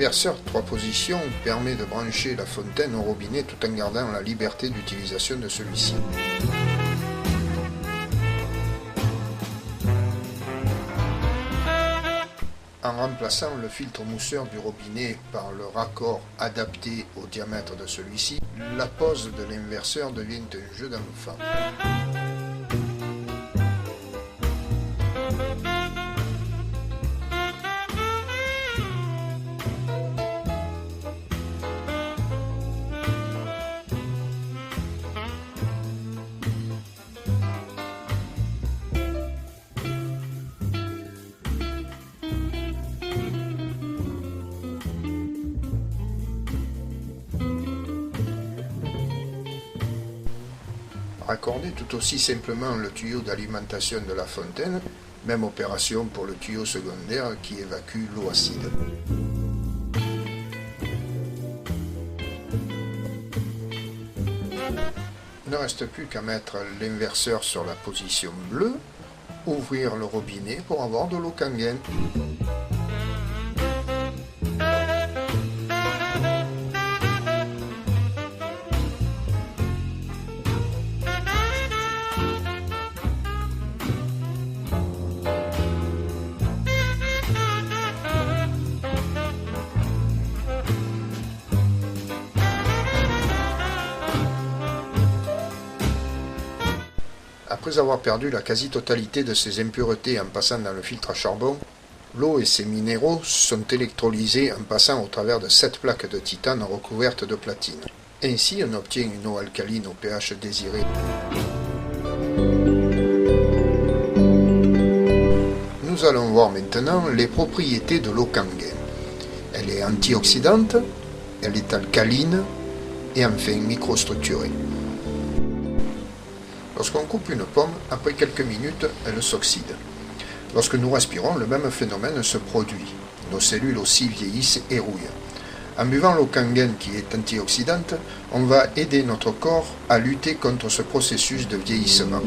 L'inverseur 3 positions permet de brancher la fontaine au robinet tout en gardant la liberté d'utilisation de celui-ci. En remplaçant le filtre mousseur du robinet par le raccord adapté au diamètre de celui-ci, la pose de l'inverseur devient un jeu d'enfant. Raccorder tout aussi simplement le tuyau d'alimentation de la fontaine, même opération pour le tuyau secondaire qui évacue l'eau acide. Il ne reste plus qu'à mettre l'inverseur sur la position bleue, ouvrir le robinet pour avoir de l'eau Kangen. Après avoir perdu la quasi-totalité de ses impuretés en passant dans le filtre à charbon, l'eau et ses minéraux sont électrolysés en passant au travers de 7 plaques de titane recouvertes de platine. Ainsi, on obtient une eau alcaline au pH désiré. Nous allons voir maintenant les propriétés de l'eau Kangen. Elle est antioxydante, elle est alcaline et enfin microstructurée. Lorsqu'on coupe une pomme, après quelques minutes, elle s'oxyde. Lorsque nous respirons, le même phénomène se produit. Nos cellules aussi vieillissent et rouillent. En buvant l'eau Kangen qui est antioxydante, on va aider notre corps à lutter contre ce processus de vieillissement.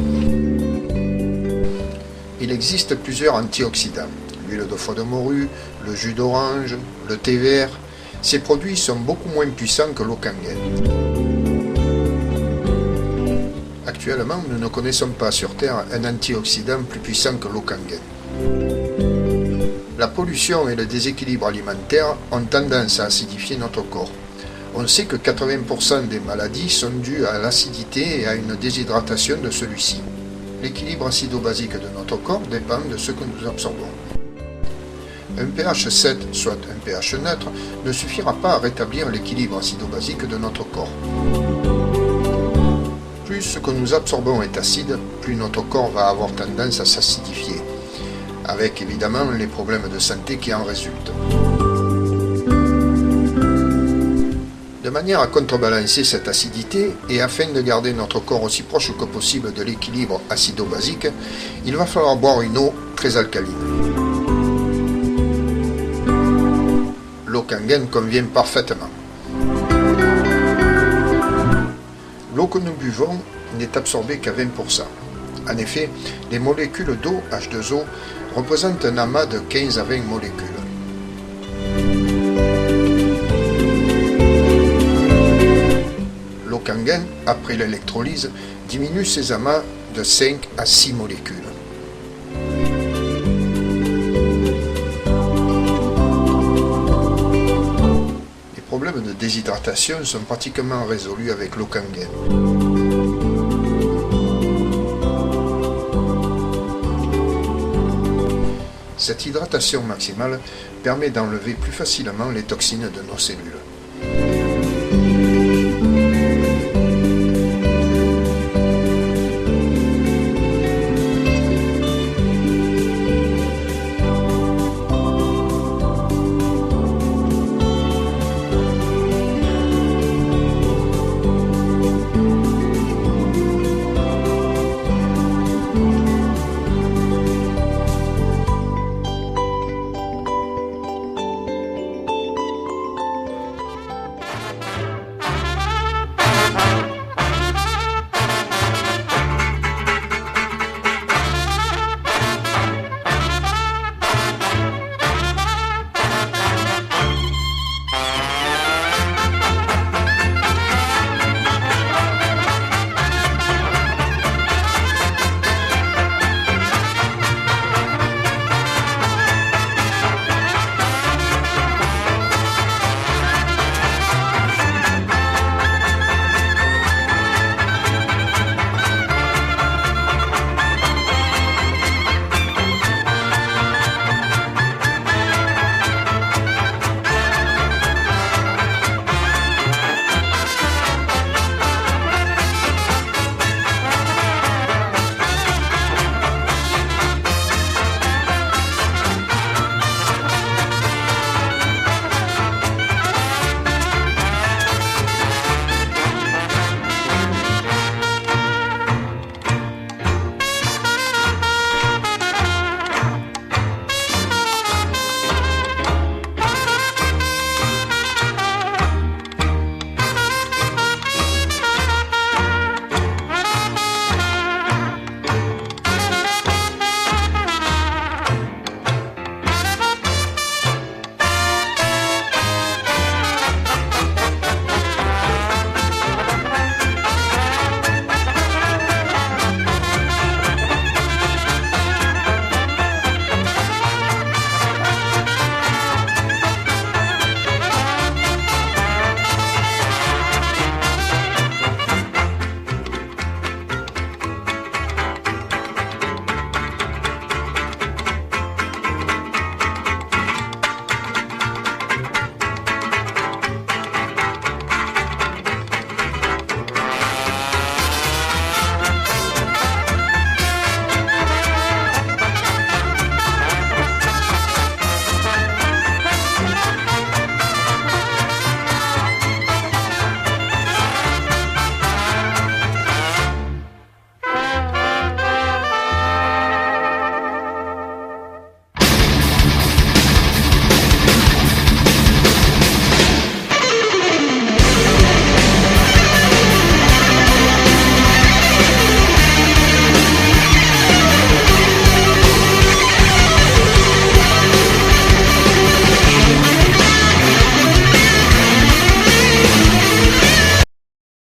Il existe plusieurs antioxydants. L'huile de foie de morue, le jus d'orange, le thé vert. Ces produits sont beaucoup moins puissants que l'eau Kangen. Actuellement, nous ne connaissons pas sur Terre un antioxydant plus puissant que l'eau Kangen. La pollution et le déséquilibre alimentaire ont tendance à acidifier notre corps. On sait que 80% des maladies sont dues à l'acidité et à une déshydratation de celui-ci. L'équilibre acido-basique de notre corps dépend de ce que nous absorbons. Un pH 7, soit un pH neutre, ne suffira pas à rétablir l'équilibre acido-basique de notre corps. Plus ce que nous absorbons est acide, plus notre corps va avoir tendance à s'acidifier, avec évidemment les problèmes de santé qui en résultent. De manière à contrebalancer cette acidité, et afin de garder notre corps aussi proche que possible de l'équilibre acido-basique, il va falloir boire une eau très alcaline. L'eau Kangen convient parfaitement. L'eau que nous buvons n'est absorbée qu'à 20%. En effet, les molécules d'eau, H2O, représentent un amas de 15 à 20 molécules. L'eau Kangen, après l'électrolyse, diminue ces amas de 5 à 6 molécules. Les problèmes de déshydratation sont pratiquement résolus avec l'eau Kangen. Cette hydratation maximale permet d'enlever plus facilement les toxines de nos cellules.